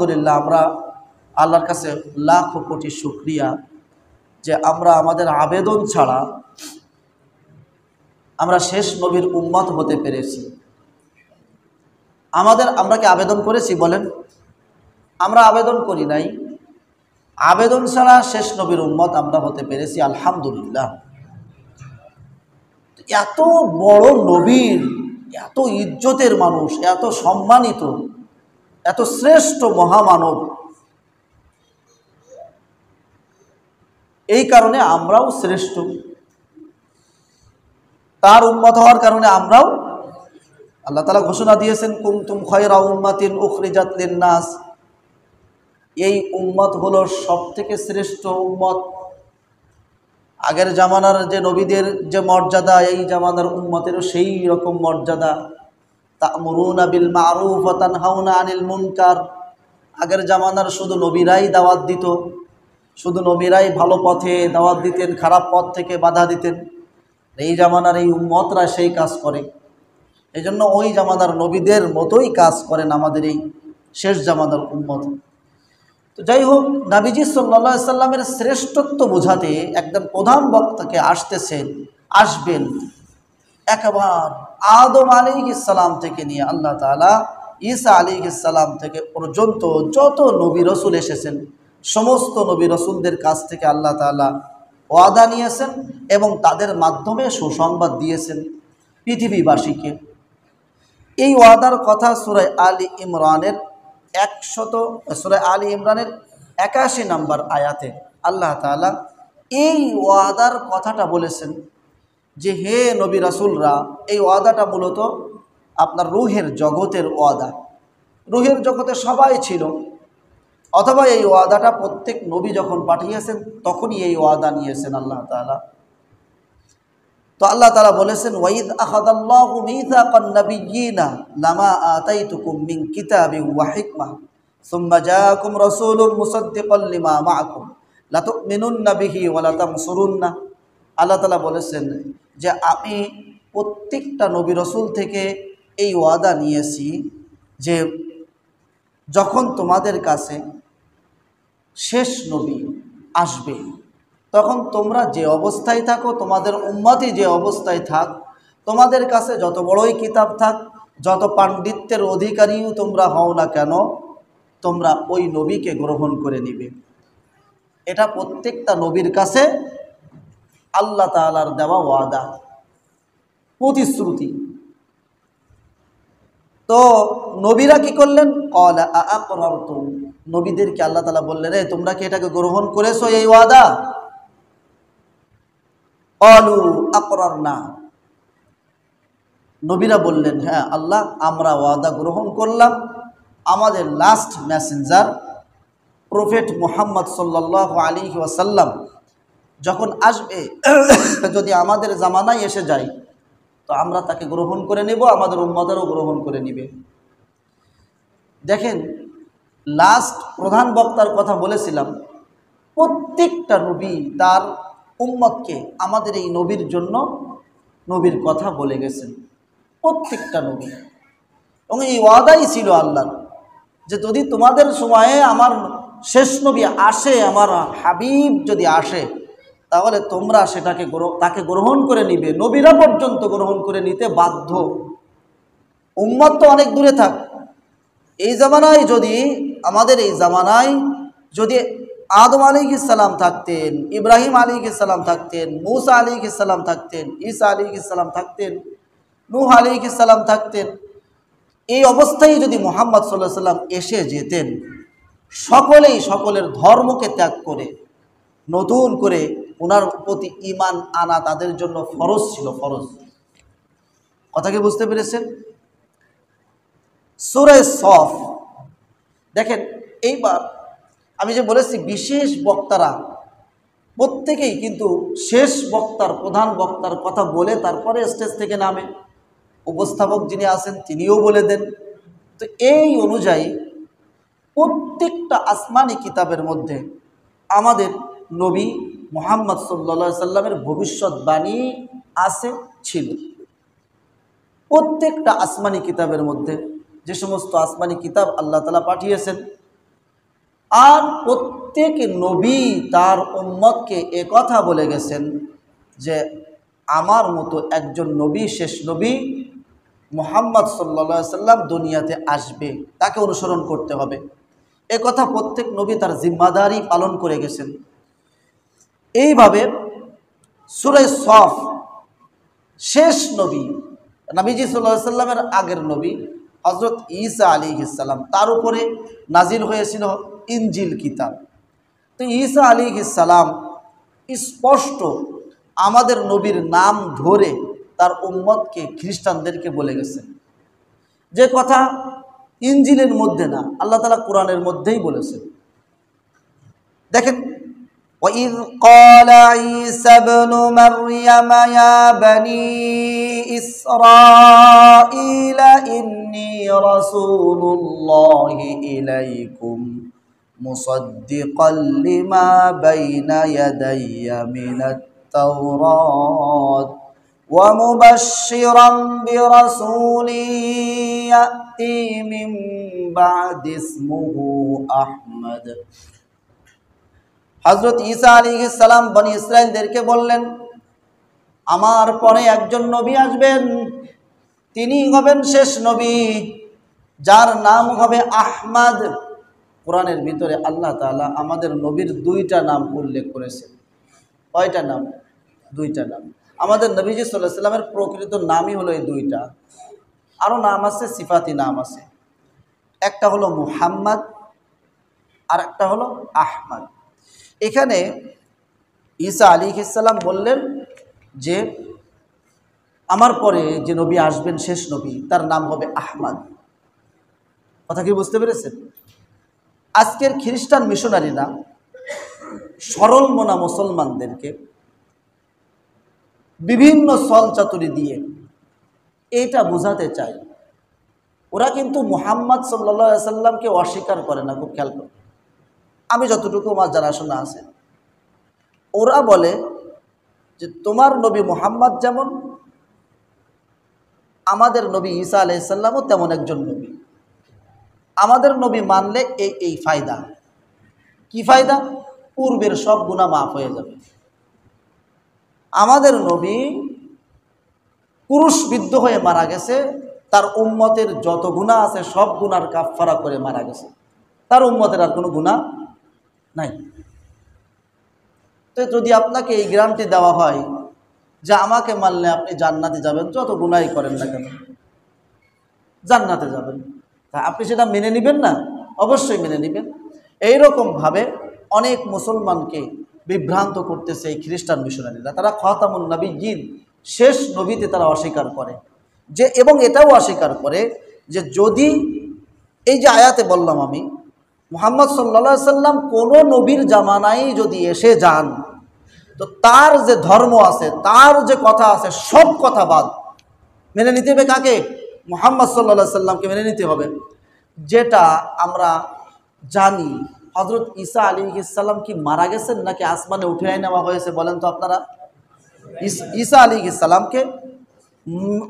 আলহামদুলিল্লাহ আমরা আল্লাহর কাছে লাখ কোটি শুকরিয়া যে আমরা আমাদের আবেদন ছাড়া আমরা শেষ নবীর উম্মত হতে পেরেছি। আমরা কি আবেদন করেছি বলেন? আমরা আবেদন করি নাই। আবেদন ছাড়া শেষ নবীর উম্মত আমরা হতে পেরেছি, আলহামদুলিল্লাহ। এত বড় নবীর, এত ইজ্জতের মানুষ, এত সম্মানিত, এত শ্রেষ্ঠ মহামানব, এই কারণে আমরাও শ্রেষ্ঠ। তার উম্মত হওয়ার কারণে আমরাও, আল্লাহ তাআলা ঘোষণা দিয়েছেন কুনতুম খায়রা উম্মাতিন উখরিজাত লিন-নাস, এই উম্মত হলো সবথেকে শ্রেষ্ঠ উম্মত। আগের জামানার যে নবীদের যে মর্যাদা, এই জামানার উম্মতেরও সেই রকম মর্যাদা। তা'মুরুনা বিল মা'রুফ ওয়া তানহাউনা আনিল মুনকার। আগের জামানার শুধু নবীরাই দাওয়াত দিত, শুধু নবীরাই ভালো পথে দাওয়াত দিতেন, খারাপ পথ থেকে বাধা দিতেন। এই জামানার এই উম্মতরা সেই কাজ করে। এই জন্য ওই জামানার নবীদের মতোই কাজ করেন আমাদের এই শেষ জামানার উম্মত। তো যাই হোক, নবীজি সাল্লাল্লাহু আলাইহি সাল্লামের শ্রেষ্ঠত্ব বোঝাতে একজন প্রধান বক্তাকে আসবেন একেবারে আদম আলাইহিস সালাম থেকে নিয়ে আল্লাহ তাআলা ঈসা আলাইহিস সালাম থেকে পর্যন্ত যত নবী রাসূল এসেছেন, সমস্ত নবী রাসূলদের কাছ থেকে আল্লাহ তাআলা ওয়াদা নিয়েছেন এবং তাদের মাধ্যমে সুসংবাদ দিয়েছেন পৃথিবীবাসীকে। এই ওয়াদার কথা সূরা আলী ইমরানের 81 নম্বর আয়াতে আল্লাহ তাআলা এই ওয়াদার কথাটা বলেছেন যে হে নবী রাসূলরা, এই ওয়াদাটা মূলত আপনার রূহের জগতের ওয়াদা। রূহের জগতে সবাই ছিল, অথবা এই ওয়াদাটা প্রত্যেক নবী যখন পাঠিয়েছেন তখনই এই ওয়াদা নিয়েছেন আল্লাহ তাআলা। তো আল্লাহ তাআলা বলেছেন ওয়াইদ আখাযাল্লাহু মিসাকান নাবিয়্যিনা লামা আতাইতুকুম মিন কিতাবিন ওয়া হিকমাহ সুম্মা জাআকুম রাসূলুম মুসাদ্দিকাল লিমা মাআকুম লাতুমিনুন্না বিহি ওয়া লাতানসুরুন্না। আল্লাহ তাআলা বলেছেন যে আমি প্রত্যেকটা নবী রাসূল থেকে এই ওয়াদা নিয়েছি যে যখন তোমাদের কাছে শেষ নবী আসবে তখন তোমরা যে অবস্থায় থাকো, তোমাদের উম্মতই যে অবস্থায় থাক, তোমাদের কাছে যত বড়ই কিতাব থাক, যত পাণ্ডিত্যের অধিকারীও তোমরা হও না কেন, তোমরা ওই নবীকে গ্রহণ করে নিবে। এটা প্রত্যেকটা নবীর কাছে আল্লাহ তাআলার দেওয়া ওয়াদা, প্রতিশ্রুতি। তো নবীরা কি করলেন? ক্বালা আআকরারতুম, নবীদেরকে আল্লাহ তাআলা বললেন তোমরা কি এটাকে গ্রহণ করেছো এই ওয়াদা? ক্বালু আকরারনা, নবীরা বললেন হ্যাঁ আল্লাহ, আমরা ওয়াদা গ্রহণ করলাম। আমাদের লাস্ট মেসেঞ্জার প্রফেট মুহাম্মদ সাল্লাল্লাহু আলাইহি ওয়াসাল্লাম যখন আসবে, যদি আমাদের জামানায় এসে যায় তো আমরা তাকে গ্রহণ করে নেব, আমাদের উম্মতেরও গ্রহণ করে নেবে। দেখেন, লাস্ট প্রধান বক্তার কথা বলেছিলাম, প্রত্যেকটা নবী তার উম্মতকে আমাদের এই নবীর জন্য নবীর কথা বলে গেছেন, প্রত্যেকটা নবী। এবং এই ওয়াদাই ছিল আল্লাহর যে যদি তোমাদের সময়ে আমার শেষ নবী আসে, আমার হাবিব যদি আসে, তাহলে তোমরা তাকে গ্রহণ করে নিবে। নবীরা পর্যন্ত গ্রহণ করে নিতে বাধ্য। উম্মত তো অনেক দূরে থাক, এই জামানায় যদি আমাদের এই জামানায় যদি আদম আলাইহিস সালাম থাকতেন, ইব্রাহিম আলাইহিস সালাম থাকতেন, মূসা আলাইহিস সালাম থাকতেন, ঈসা আলাইহিস সালাম থাকতেন, নূহ আলাইহিস সালাম থাকতেন, এই অবস্থায় যদি মুহাম্মদ সাল্লাল্লাহু আলাইহি সাল্লাম এসে যেতেন, সকলেই সকলের ধর্মকে ত্যাগ করে নতুন করে ওনার প্রতি ঈমান আনা তাদের জন্য ফরজ ছিল, ফরজ। কথা কি বুঝতে পেরেছেন? সূরা সফ দেখেন, এইবার আমি যে বলেছি বিশেষ বক্তারা প্রত্যেকেই কিন্তু শেষ বক্তার, প্রধান বক্তার কথা বলে তারপরে স্টেজ থেকে নামে। উপস্থাপক যিনি আছেন তিনিও বলে দেন। তো এই অনুযায়ী প্রত্যেকটা আসমানি কিতাবের মধ্যে আমাদের নবী মুহাম্মদ সাল্লাল্লাহু আলাইহি সাল্লামের ভবিষ্যৎবাণী আছে, ছিল। প্রত্যেকটা আসমানি কিতাবের মধ্যে, যে সমস্ত আসমানি কিতাব আল্লাহ তাআলা পাঠিয়েছেন, আর প্রত্যেক নবী তার উম্মতকে একথা বলে গেছেন যে আমার মতো একজন নবী, শেষ নবী মুহাম্মদ সাল্লাল্লাহু আলাইহি সাল্লাম দুনিয়াতে আসবে, তাকে অনুসরণ করতে হবে। একথা প্রত্যেক নবী তার জিম্মাদারি পালন করে গেছেন। এইভাবে সূরা সফ শেষ নবী নবীজি সাল্লাল্লাহু আলাইহি সাল্লামের আগের নবী হযরত ঈসা আলাইহিস সালাম, তার উপরে নাজিল হয়েছিল ইনজিল কিতাব। তো ঈসা আলাইহিস সালাম স্পষ্ট আমাদের নবীর নাম ধরে তার উম্মতকে, খ্রিস্টানদেরকে বলে গেছেন, যে কথা ইনজিলের মধ্যে না, আল্লাহ তাআলা কোরআনের মধ্যেই বলেছেন। দেখেন, وَإِذْ قَالَ عِيسَى ابْنُ مَرْيَمَ يَا بَنِي إِسْرَائِيلَ إِنِّي رَسُولُ اللَّهِ إِلَيْكُمْ مُصَدِّقًا لِمَا بَيْنَ يَدَيَّ مِنَ التَّوْرَاةِ وَمُبَشِّرًا بِرَسُولٍ يَأْتِي مِن بَعْدِي اسْمُهُ أَحْمَدُ। হযরত ঈসা আলাইহিস সালাম বনি ইসরাইলদেরকে বললেন, আমার পরে একজন নবী আসবেন, তিনি হবেন শেষ নবী, যার নাম হবে আহমদ। কোরআনের ভিতরে আল্লাহ তাআলা আমাদের নবীর দুইটা নাম উল্লেখ করেছেন। কয়টা নাম? দুইটা নাম। আমাদের নবীজি সাল্লাল্লাহু আলাইহি সাল্লামের প্রকৃত নামই হলো এই দুইটা। আরও নাম আছে, সিফাতি নাম আছে। একটা হলো মুহাম্মদ আর একটা হলো আহমদ। এখানে ঈসা আলাইহিস সালাম বললেন যে আমার পরে যে নবী আসবেন, শেষ নবী, তার নাম হবে আহমদ। কথা কি বুঝতে পেরেছেন? আজকের খ্রিস্টান মিশনারিরা সরল মনা মুসলমানদেরকে বিভিন্ন ছলচাতুরি দিয়ে এইটা বোঝাতে চায়, ওরা কিন্তু মুহাম্মদ সাল্লাল্লাহু আলাইহি সাল্লামকে অস্বীকার করে না। খুব খেয়াল করে, আমি যতটুকু আমার জানাশোনা আছে, ওরা বলে যে তোমার নবী মুহাম্মদ যেমন, আমাদের নবী ঈসা আলাইহিস সালামও তেমন একজন নবী। আমাদের নবী মানলে এই ফায়দা। কি ফায়দা? পূর্বের সব গুনাহ মাফ হয়ে যাবে। আমাদের নবী ক্রুশবিদ্ধ হয়ে মারা গেছে, তার উম্মতের যত গুনাহ আছে সব গুনার কাফফারা করে মারা গেছে, তার উম্মতের আর কোনো গুনাহ নাই। তো যদি আপনাকে এই গ্যারান্টি দেওয়া হয় যে আমাকে মানলে আপনি জান্নাতে যাবেন, যত গুনাহই করেন না কেন জান্নাতে যাবেন, তা আপনি সেটা মেনে নেবেন না? অবশ্যই মেনে নেবেন। এইরকমভাবে অনেক মুসলমানকে বিভ্রান্ত করতেছে এই খ্রিস্টান মিশনারিরা। তারা খাতামুন নবিয়্যিন, শেষ নবীতে তারা অস্বীকার করে যে, এবং এটাও অস্বীকার করে যে যদি এই যে আয়াতে বললাম আমি, মুহাম্মদ সাল্লাল্লাহু আলাইহি সাল্লাম কোনো নবীর জামানায় যদি এসে যান, তো তার যে ধর্ম আছে, তার যে কথা আছে, সব কথা বাদ। মেনে নিতে হবে কাকে? মুহাম্মদ সাল্লাল্লাহু আলাইহি সাল্লামকে মেনে নিতে হবে। যেটা আমরা জানি, হযরত ঈসা আলাইহিস সালাম কি মারা গেছেন নাকি আসমানে উঠিয়ে নেওয়া হয়েছে বলেন তো আপনারা? ঈসা আলাইহিস সালামকে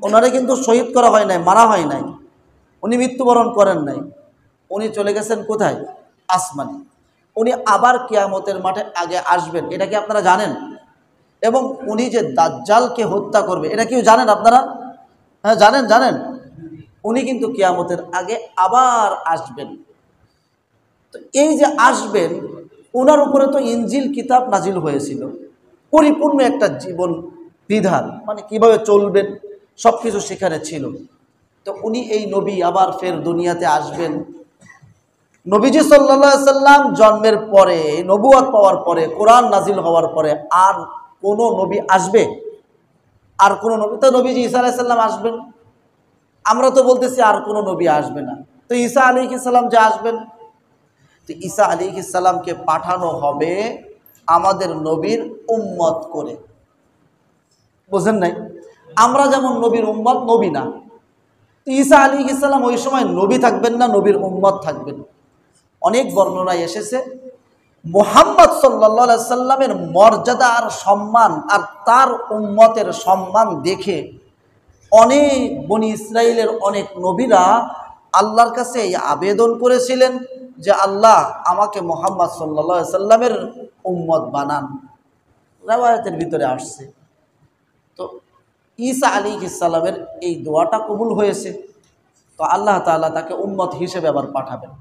ওনারে কিন্তু শহীদ করা হয় নাই, মারা হয় নাই, উনি মৃত্যুবরণ করেন নাই। উনি চলে গেছেন কোথায়? আসমানে। উনি আবার কিয়ামতের মাঠে আগে আসবেন, এটা কি আপনারা জানেন? এবং উনি যে দাজ্জালকে হত্যা করবে, এটা কি জানেন আপনারা? হ্যাঁ, জানেন। উনি কিন্তু কিয়ামতের আগে আবার আসবেন। তো এই যে আসবেন, ওনার উপরে তো ইনজিল কিতাব নাজিল হয়েছিল, পরিপূর্ণ একটা জীবন বিধান, মানে কিভাবে চলবেন সব কিছু সেখানে ছিল। তো উনি এই নবী আবার ফের দুনিয়াতে আসবেন। নবীজি সাল্লাল্লাহু আলাইহি সাল্লাম জন্মের পরে, নবুয়ত পাওয়ার পরে, কোরআন নাজিল হওয়ার পরে আর কোনো নবী আসবে? আর কোনো নবী তো নবীজি ঈসা আলাইহিস সালাম আসবেন। আমরা তো বলতেছি আর কোনো নবী আসবে না। তো ঈসা আলাইহিস সালাম যে আসবেন, তো ঈসা আলাইহিস সালামকে পাঠানো হবে আমাদের নবীর উম্মত করে। বুঝেন নাই? আমরা যেমন নবীর উম্মত, নবী না। তো ঈসা আলাইহিস সালাম ওই সময় নবী থাকবেন না, নবীর উম্মত থাকবেন। অনেক বর্ণনায় এসেছে মুহাম্মদ সাল্লাল্লাহু আলাইহি সাল্লামের মর্যাদা আর সম্মান আর তার উম্মতের সম্মান দেখে অনেক বনি ইসরাইলের অনেক নবীরা আল্লাহর কাছে এই আবেদন করেছিলেন যে আল্লাহ আমাকে মুহাম্মদ সাল্লাল্লাহু আলাইহি সাল্লামের উম্মত বানান। রিওয়ায়াতের ভিতরে আসছে। তো ঈসা আলাইহিস সালামের এই দোয়াটা কবুল হয়েছে, তো আল্লাহ তাআলা তাকে উম্মত হিসেবে আবার পাঠাবেন।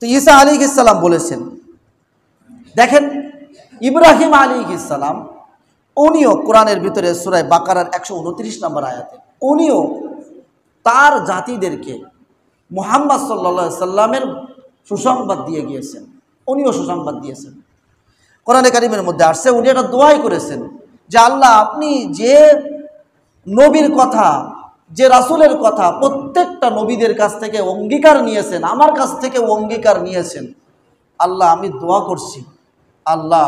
তো ঈসা আলাইহিস সালাম বলেছেন, দেখেন ইব্রাহিম আলাইহিস সালাম উনিও কোরআনের ভিতরে সূরা বাকারার 129 নম্বর আয়াতে উনিও তার জাতিদেরকে মুহাম্মদ সাল্লাল্লাহু আলাইহি সাল্লামের সুসংবাদ দিয়ে গিয়েছেন। উনিও সুসংবাদ দিয়েছেন। কোরআনে কারিমের মধ্যে আসছে, উনি একটা দোয়াই করেছেন যে আল্লাহ আপনি যে নবীর কথা, যে রাসূলের কথা প্রত্যেকটা নবীদের কাছ থেকে অঙ্গীকার নিয়েছেন, আমার কাছ থেকে অঙ্গীকার নিয়েছেন, আল্লাহ আমি দোয়া করছি আল্লাহ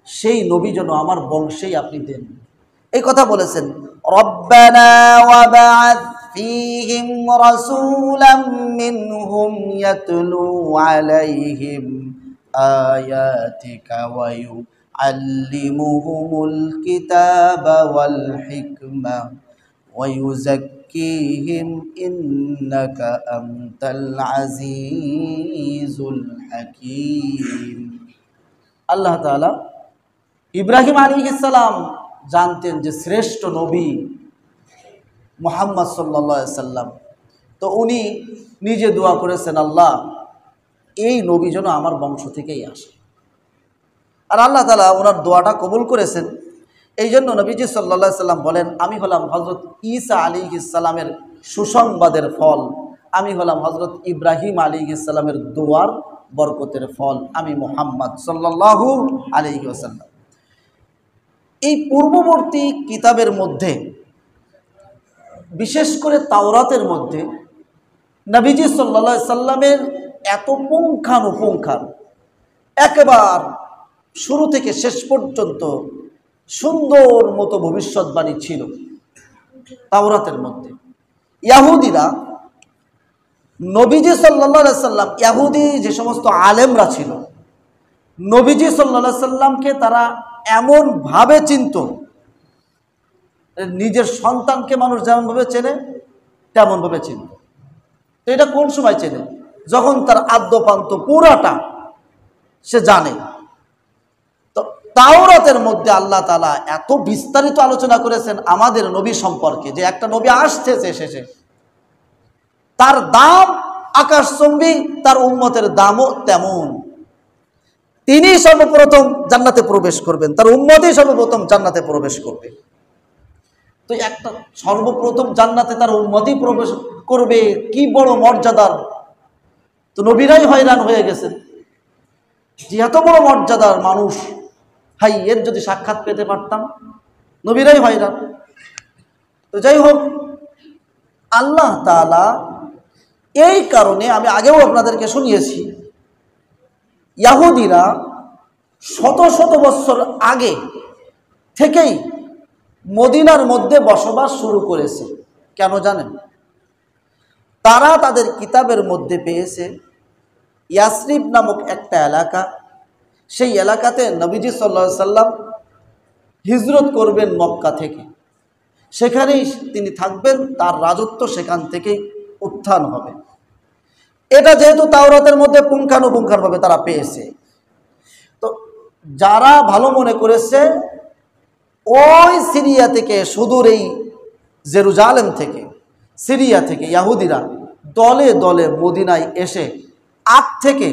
সেই নবী যেন আমার বংশেই আপনি দেন। এই কথা বলেছেন, রব্বানা ওয়া বা'আথ ফীহিম রাসূলাম মিনহুম ইয়াতলু আলাইহিম আয়াতিকা ওয়া ইউআল্লিমুহুমুল কিতাবা ওয়াল হিকমা ওয়া ইউযাক্কিহিম ইন্নাকা আনতাল আজিজুল হাকীম। আল্লাহ তাআলা ইব্রাহিম আলাইহিস সালাম জানতেন যে শ্রেষ্ঠ নবী মুহাম্মদ সাল্লাল্লাহু আলাইহি সাল্লাম। তো উনি নিজে দোয়া করেছেন আল্লাহ এই নবী যেন আমার বংশ থেকেই আসে। আর আল্লাহ তাআলা ওনার দোয়াটা কবুল করেছেন। এই জন্য নবীজি সাল্লাল্লাহু আলাইহি সাল্লাম বলেন, আমি হলাম হযরত ঈসা আলাইহিস সালামের সুসংবাদের ফল, আমি হলাম হযরত ইব্রাহিম আলাইহিস সালামের দোয়ার বরকতের ফল, আমি মুহাম্মদ সাল্লাল্লাহু আলাইহি ওয়াসাল্লাম। এই পূর্ববর্তী কিতাবের মধ্যে বিশেষ করে তাওরাতের মধ্যে নবীজি সাল্লাল্লাহু আলাইহি সাল্লামের এত পুঙ্খানুপুঙ্খান একেবারে শুরু থেকে শেষ পর্যন্ত সুন্দর মতো ভবিষ্যৎবাণী ছিল তাওরাতের মধ্যে। ইহুদিরা নবীজি সাল্লাল্লাহু আলাইহি সাল্লাম, ইহুদি যে সমস্ত আলেমরা ছিল, নবীজি সাল্লাল্লাহু আলাইহি সাল্লামকে তারা এমন ভাবে চিনত, নিজের সন্তানকে মানুষ যেমনভাবে চেনে তেমনভাবে চিনত। তো এটা কোন সময় চেনে? যখন তার আদ্যপান্ত পুরাটা সে জানে। তো তাওরাতের মধ্যে আল্লাহ তাআলা এত বিস্তারিত আলোচনা করেছেন আমাদের নবী সম্পর্কে, যে একটা নবী আসতেছে শেষে, তার দাম আকাশচুম্বী, তার উম্মতের দামও তেমন। তিনি সর্বপ্রথম জান্নাতে প্রবেশ করবেন, তার উম্মতই সর্বপ্রথম জান্নাতে প্রবেশ করবে। তো একটা সর্বপ্রথম জান্নাতে তার উম্মতই প্রবেশ করবে, কি বড় মর্যাদার। তো নবীরাই হয়রান হয়ে গেছেন যে এত বড় মর্যাদার মানুষ, হাই এর যদি সাক্ষাৎ পেতে পারতাম। নবীরাই হয়রান। তো যাই হোক, আল্লাহ তাআলা এই কারণে, আমি আগেও আপনাদেরকে শুনিয়েছি, ইহুদিরা শত শত বছর আগে থেকেই মদিনার মধ্যে বসবাস শুরু করেছে। কেন জানেন? তারা তাদের কিতাবের মধ্যে পেয়েছে ইয়াসরিব নামক একটা এলাকা, সেই এলাকাতে নবীজি সাল্লাল্লাহু আলাইহি সাল্লাম হিজরত করবেন মক্কা থেকে, সেখানেই তিনি থাকবেন, তার রাজত্ব সেখান থেকেই উত্থান হবে। এটা যেহেতু তাওরাতের মধ্যে পুঙ্খানুপুঙ্খানুভাবে তারা পেয়েছে, তো যারা ভালো মনে করেছে ওই সিরিয়া থেকে, সুদূর এই জেরুজালেম থেকে, সিরিয়া থেকে ইহুদিরা দলে দলে মদিনায় এসে আগ থেকে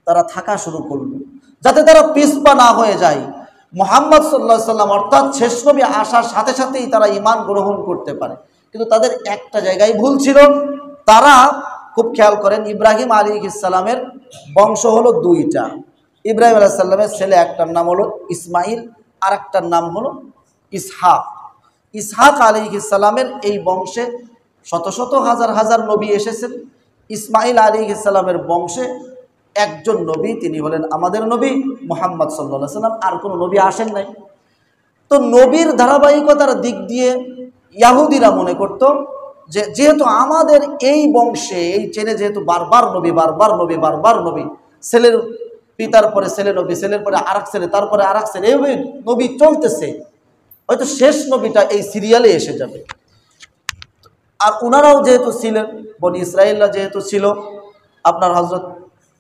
তারা থাকা শুরু করল, যাতে তারা পিছপা না হয়ে যায়। মুহাম্মদ সাল্লাল্লাহু আলাইহি সাল্লাম অর্থাৎ শেষ নবী আসার সাথে সাথেই তারা ঈমান গ্রহণ করতে পারে। কিন্তু তাদের একটা জায়গায় ভুল ছিল, তারা খুব খেয়াল করেন, ইব্রাহিম আলাইহিস সালামের বংশ হলো দুইটা। ইব্রাহিম আলাইহিস সালামের ছেলে একটার নাম হলো ইসমাইল, আর একটার নাম হলো ইসহাক। ইসহাক আলাইহিস সালামের এই বংশে শত শত হাজার হাজার নবী এসেছেন। ইসমাইল আলাইহিস সালামের বংশে একজন নবী, তিনি হলেন আমাদের নবী মুহাম্মদ সাল্লাল্লাহু আলাইহি সাল্লাম, আর কোনো নবী আসেন নাই। তো নবীর ধারাবাহিকতার দিক দিয়ে ইহুদিরা মনে করত যে যেহেতু আমাদের এই বংশে, এই চেনে যেহেতু বারবার নবী বারবার নবী বারবার নবী, ছেলের পিতার পরে ছেলে নবী, ছেলের পরে আরেক ছেলে, তারপরে আরেক ছেলে, এইভাবে নবী চলতেছে, হয়তো শেষ নবীটা এই সিরিয়ালে এসে যাবে। আর ওনারাও যেহেতু ছিলেন, বনি ইসরাইলরা যেহেতু ছিল, আপনার হযরত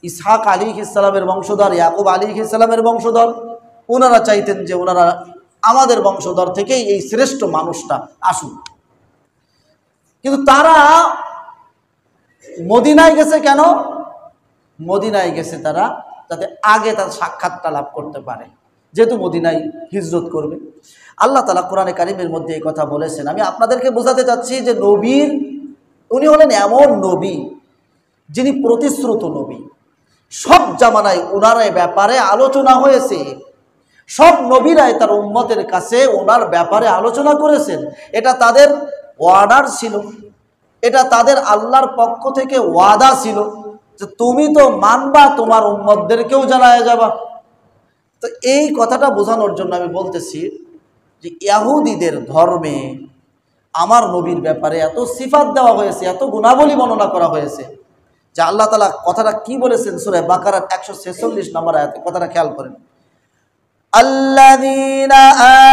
ইসহাক আলাইহিস সালামের বংশধর, ইয়াকুব আলাইহিস সালামের বংশধর, ওনারা চাইতেন যে ওনারা আমাদের বংশধর থেকেই এই শ্রেষ্ঠ মানুষটা আসুন। কিন্তু তারা মদিনায় গেছে কেন? মদিনায় গেছে তারা যাতে আগে তার সাক্ষাৎটা লাভ করতে পারে, যেহেতু মদিনায় হিজরত করবে। আল্লাহ তাআলা কোরআনে কারিমের মধ্যে এই কথা বলেছেন। আমি আপনাদেরকে বোঝাতে চাচ্ছি যে নবীর, উনি হলেন এমন নবী যিনি প্রতিশ্রুত নবী। সব জামানায় ওনার ব্যাপারে আলোচনা হয়েছে, সব নবীরাই তার উম্মতের কাছে ওনার ব্যাপারে আলোচনা করেছেন। এটা তাদের ওয়াদার ছিল, এটা তাদের আল্লাহর পক্ষ থেকে ওয়াদা ছিল যে তুমি তো মানবা, তোমার উম্মতদেরকেও জানায় যাবা। তো এই কথাটা বোঝানোর জন্য আমি বলতেছি যে ইহুদিদের ধর্মে আমার নবীর ব্যাপারে এত সিফাত দেওয়া হয়েছে, এত গুণাবলী বর্ণনা করা হয়েছে যে আল্লাহ তাআলা কথাটা কি বলেছেন সূরা বাকারার 146 নম্বর আয়াতে, কথাটা খেয়াল করেন। আল্লাযীনা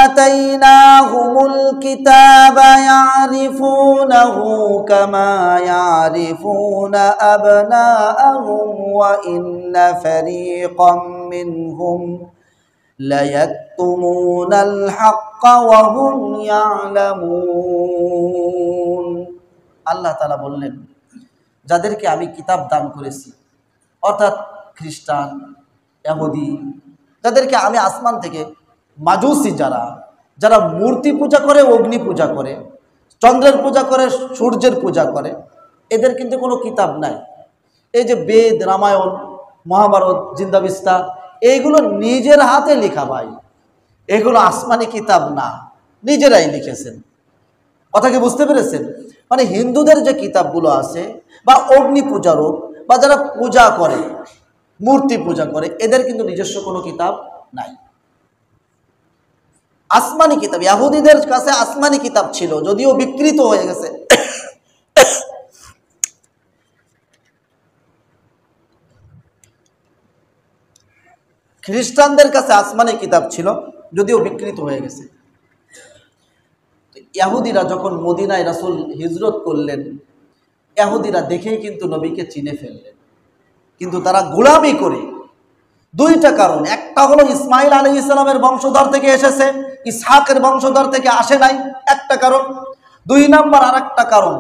আতাইনাহুমুল কিতাবা ইয়ারিফুনাহু কামা ইয়ারিফুনা আবনাআহুম ওয়া ইন্না ফারীকাম মিনহুম লায়াকতুমুনাল হাক্কা ওয়া হুম ইয়ালামুন। আল্লাহ তাআলা বললেন, যাদেরকে আমি কিতাব দান করেছি, অর্থাৎ খ্রিস্টান, ইহুদি, যাদেরকে আমি আসমান থেকে, মাজুসি যারা যারা মূর্তি পূজা করে, অগ্নি পূজা করে, চন্দ্রের পূজা করে, সূর্যের পূজা করে, এদের কিন্তু কোনো কিতাব নাই। এই যে বেদ, রামায়ণ, মহাভারত, জিন্দাবিস্তা, এইগুলো নিজের হাতে লেখা ভাই, এগুলো আসমানি কিতাব না, নিজেরাই লিখেছেন। কথা কি বুঝতে পেরেছেন? মানে হিন্দুদের যে কিতাবগুলো আছে, বা অগ্নি পূজারক, বা যারা পূজা করে, মূর্তি পূজা করে, এদের কিন্তু নিজস্ব কোনো কিতাব নাই। আসমানি কিতাব, ইহুদিদের কাছে আসমানি কিতাব ছিল, যদিও বিকৃত হয়ে গেছে। খ্রিস্টানদের কাছে আসমানি কিতাব ছিল, যদিও বিকৃত হয়ে গেছে। ইহুদিরা যখন মদিনায় রাসূল হিজরত করলেন, ইহুদিরা দেখেই কিন্তু নবীকে চিনে ফেললেন, কিন্তু তারা গোলামি করে। দুইটা কারণ, একটা হলো ইসমাইল আলাইহিস সালামের বংশধর থেকে এসেছে, ইসহাকের বংশধর থেকে আসে নাই, একটা কারণ। দুই নাম্বার আরেকটা কারণ,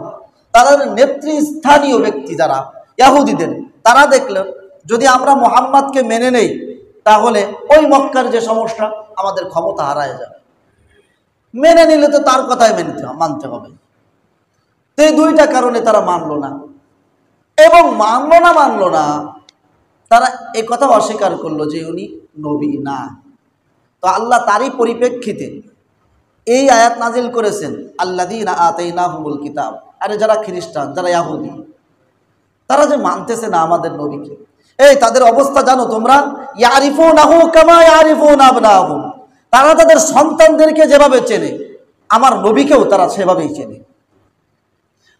তাদের নেতৃস্থানীয় ব্যক্তি যারা ইহুদিদের, তারা দেখলেন যদি আমরা মুহাম্মদকে মেনে নেই তাহলে ওই মক্কার যে সমস্যা, আমাদের ক্ষমতা হারায় যাবে, মেনে নিলে তো তার কথাই মানতে হবে। তো এই দুইটা কারণে তারা মানলো না, এবং মানলো না, তারা এই কথা অস্বীকার করলো যে উনি নবী না। তো আল্লাহ তারই পরিপ্রেক্ষিতে এই আয়াত নাজিল করেছেন, আল্লাযীনা আতাইনাহুমুল কিতাব। আরে যারা খ্রিস্টান, যারা ইহুদি, তারা যে মানতেছে না আমাদের নবীকে, এই তাদের অবস্থা জানো তোমরা? ইয়ারিফুনাহু কামা ইয়ারিফুনা আবনাহুম। তারা তাদের সন্তানদেরকে যেভাবে চেনে, আমার নবীকেও তারা সেভাবেই চেনে।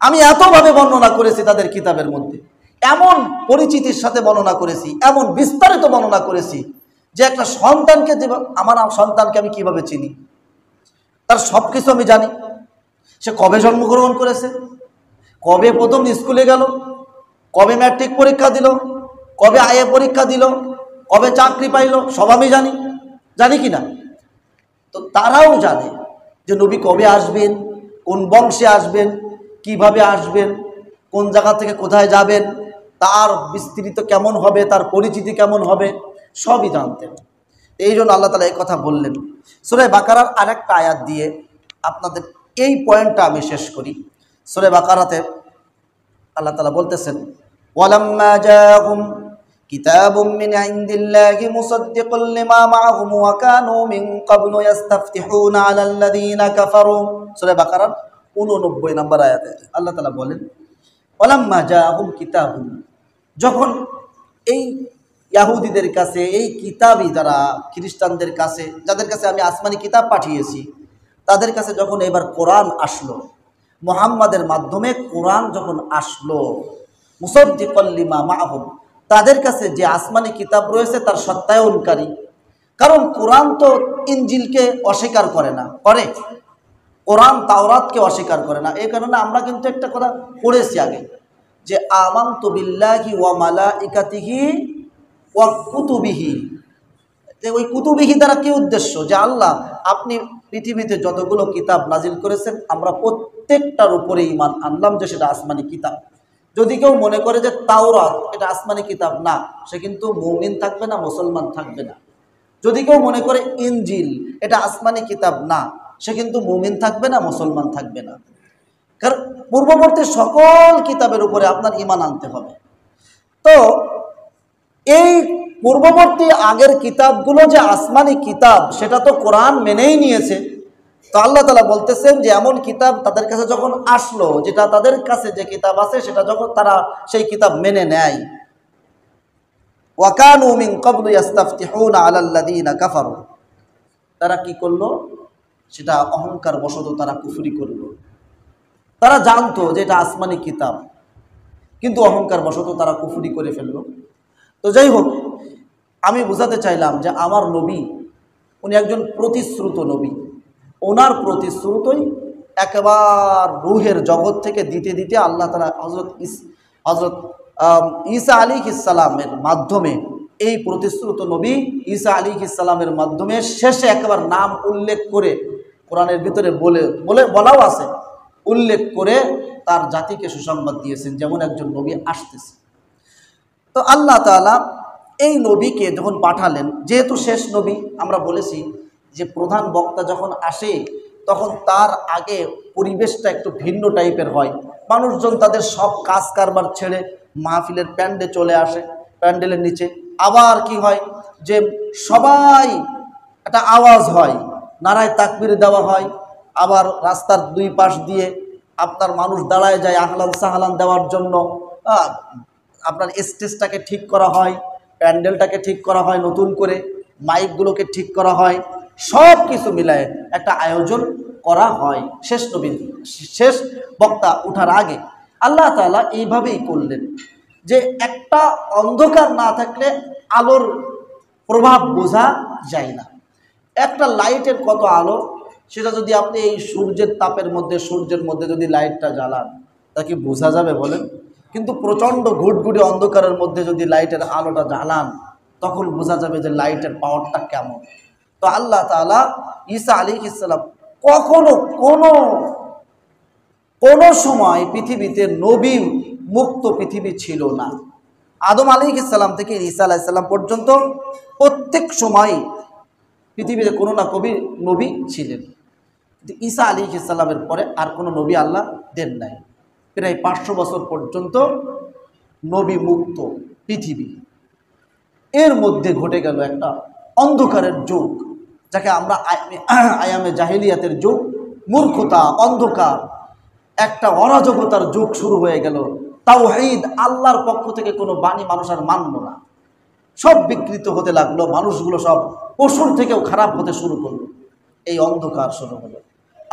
আমি এতভাবে বর্ণনা করেছি তাদের কিতাবের মধ্যে, এমন পরিচিতির সাথে বর্ণনা করেছি, এমন বিস্তারিত বর্ণনা করেছি যে একটা সন্তানকে, আমার সন্তানকে আমি কিভাবে চিনি, তার সব কিছু আমি জানি। সে কবে জন্মগ্রহণ করেছে, কবে প্রথম স্কুলে গেল, কবে ম্যাট্রিক পরীক্ষা দিল, কবে আইএ পরীক্ষা দিল, কবে চাকরি পাইল, সব আমি জানি কি না? তো তারাও জানে যে নবী কবে আসবেন, কোন বংশে আসবেন, কিভাবে আসবেন, কোন জায়গা থেকে কোথায় যাবেন, তার বিস্তৃত কেমন হবে, তার পরিচিতি কেমন হবে, সবই জানতেন। এই জন্য আল্লাহ তাআলা এই কথা বললেন। সূরা বাকারার আরেকটা আয়াত দিয়ে আপনাদের এই পয়েন্টটা আমি শেষ করি। সূরা বাকারাতে আল্লাহ তাআলা বলতেছেন, ওয়ালাম্মা জাআহুম কিতাবুম মিন ইনদিল্লাহি মুসাদ্দিকুল লিমা মাআহুম ওয়া কানু মিন ক্বাবলু ইস্তাফতিহুনা আলাল্লাযীনা কাফারু। সূরা বাকারার 89 নম্বর আয়াতে আল্লাহ তাআলা বলেন, ওয়ালাম্মা জাআহুম কিতাবুন, যখন এই ইহুদিদের কাছে, এই কিতাবী যারা খ্রিস্টানদের কাছে, যাদের কাছে আমি আসমানি কিতাব পাঠিয়েছি, তাদের কাছে যখন এবার কোরআন আসলো, মুহাম্মাদের মাধ্যমে কোরআন যখন আসলো, মুসাদ্দিকুল লিমা মাআহুম, তাদের কাছে যে আসমানি কিতাব রয়েছে তার সত্যায়নকারী। কারণ কোরআন তো ইনজিলকে অস্বীকার করে না, করে? কোরআন তাওরাতকে অস্বীকার করে না। এই কারণে আমরা কিন্তু একটা কথা পড়েছি আগে, যে আমানতু বিল্লাহি ওয়া মালাইকাতিহি ওয়া কুতুবিহি, ওই কুতুবিহি দ্বারা কি উদ্দেশ্য? যে আল্লাহ আপনি পৃথিবীতে যতগুলো কিতাব নাজিল করেছেন আমরা প্রত্যেকটার উপরে ঈমান আনলাম যে সেটা আসমানি কিতাব। যদি কেউ মনে করে যে তাওরাত এটা আসমানি কিতাব না, সে কিন্তু মুমিন থাকবে না, মুসলমান থাকবে না। যদি কেউ মনে করে ইনজিল এটা আসমানি কিতাব না, সে কিন্তু মুমিন থাকবে না, মুসলমান থাকবে না। কারণ পূর্ববর্তী সকল কিতাবের উপরে আপনার ঈমান আনতে হবে। তো এই পূর্ববর্তী আগের কিতাবগুলো যে আসমানি কিতাব সেটা তো কোরআন মেনেই নিয়েছে। তো আল্লাহ তাআলা বলতেছেন যে এমন কিতাব তাদের কাছে যখন আসলো, যেটা তাদের কাছে যে কিতাব আছে সেটা যখন তারা সেই কিতাব মেনে নেয়, ওয়াকানু মিন ক্বাবলু ইস্তাফতিহুনা আলাল্লাযীনা কাফারু, তারা কি করলো? সেটা অহংকার বশত তারা কুফরি করলো। তারা জানতো যে এটা আসমানি কিতাব, কিন্তু অহংকার বশত তারা কুফরি করে ফেললো। তো যাই হোক, আমি বোঝাতে চাইলাম যে আমার নবী উনি একজন প্রতিশ্রুত নবী। ওনার প্রতিশ্রুতই একেবারে রূহের জগৎ থেকে দিতে দিতে আল্লাহ তাআলা হযরত ঈসা আলাইহিস সালামের মাধ্যমে, এই প্রতিশ্রুত নবী ঈসা আলাইহিস সালামের মাধ্যমে শেষে একেবারে নাম উল্লেখ করে কোরআনের ভিতরে বলাও আছে, উল্লেখ করে তার জাতিকে সুসংবাদ দিয়েছেন যেমন একজন নবী আসতেছে। তো আল্লাহ তাআলা এই নবীকে যখন পাঠালেন, যেহেতু শেষ নবী, আমরা বলেছি যে প্রধান বক্তা যখন আসে তখন তার আগে পরিবেশটা একটু ভিন্ন টাইপের হয়। মানুষজন তাদের সব কাজ কারবার ছেড়ে মাহফিলের প্যান্ডে চলে আসে, প্যান্ডেলের নিচে আবার কি হয় যে সবাই একটা আওয়াজ হয়, নারায়ে তাকবীর দেওয়া হয়, আবার রাস্তার দুই পাশ দিয়ে আপনার মানুষ দাঁড়ায় যায় আহলান সাহলান দেওয়ার জন্য। আপনার স্টেজটাকে ঠিক করা হয়, প্যান্ডেলটাকে ঠিক করা হয়, নতুন করে মাইকগুলোকে ঠিক করা হয়, সব কিছু মিলায় একটা আয়োজন করা হয় শেষ বক্তা ওঠার আগে। আল্লাহ তাআলা এইভাবেই করলেন যে একটা অন্ধকার না থাকলে আলোর প্রভাব বোঝা যায় না। একটা লাইটের কত আলো, সেটা যদি আপনি এই সূর্যের তাপের মধ্যে, সূর্যের মধ্যে যদি লাইটটা জ্বালান তা কি বোঝা যাবে বলেন? কিন্তু প্রচণ্ড ঘুটঘুটে অন্ধকারের মধ্যে যদি লাইটের আলোটা জ্বালান তখন বোঝা যাবে যে লাইটের পাওয়ারটা কেমন। তো আল্লাহ তাআলা ঈসা আলাইহিস সালাম কখনো কোনো সময় পৃথিবীতে নবী মুক্ত পৃথিবী ছিল না। আদম আলাইহিস সালাম থেকে ঈসা আলাইহিস সালাম পর্যন্ত প্রত্যেক সময় পৃথিবীতে কোনো না নবী ছিলেন। কিন্তু ঈসা আলাইহিস সালামের পরে আর কোনো নবী আল্লাহ দেন নাই। প্রায় 500 বছর পর্যন্ত নবী মুক্ত পৃথিবী। এর মধ্যে ঘটে গেল একটা অন্ধকারের যুগ, যাকে আমরা আয়ামে জাহিলিয়াতের যুগ, মূর্খতা, অন্ধকার, একটা অরাজকতার যুগ শুরু হয়ে গেল। তাওহীদ, আল্লাহর পক্ষ থেকে কোনো বাণী মানুষ আর মানল না, সব বিকৃত হতে লাগলো, মানুষগুলো সব পশুর থেকেও খারাপ হতে শুরু করলো। এই অন্ধকার শুরু হলো।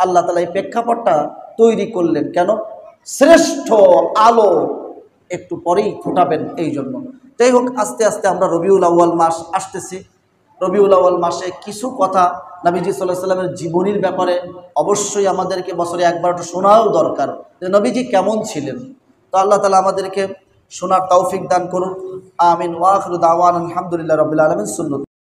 আল্লাহ তাআলা এই প্রেক্ষাপটটা তৈরি করলেন কেন? শ্রেষ্ঠ আলো একটু পরেই ফোটাবেন এই জন্য। যাই হোক, আস্তে আস্তে আমরা রবিউল আউয়াল মাস আসতেছি। রবিউল আউয়াল মাসে কিছু কথা নবীজি সাল্লাল্লাহু আলাইহি ওয়াসাল্লামের জীবনীর ব্যাপারে অবশ্যই আমাদেরকে বছরে একবার একটু শোনাও দরকার, যে নবীজি কেমন ছিলেন। তো আল্লাহ তাআলা আমাদেরকে শোনার তৌফিক দান করুন। আমিন। ওয়া আখিরু দাওয়ানা আলহামদুলিল্লাহি রাব্বিল আলামিন। সুন্নাত।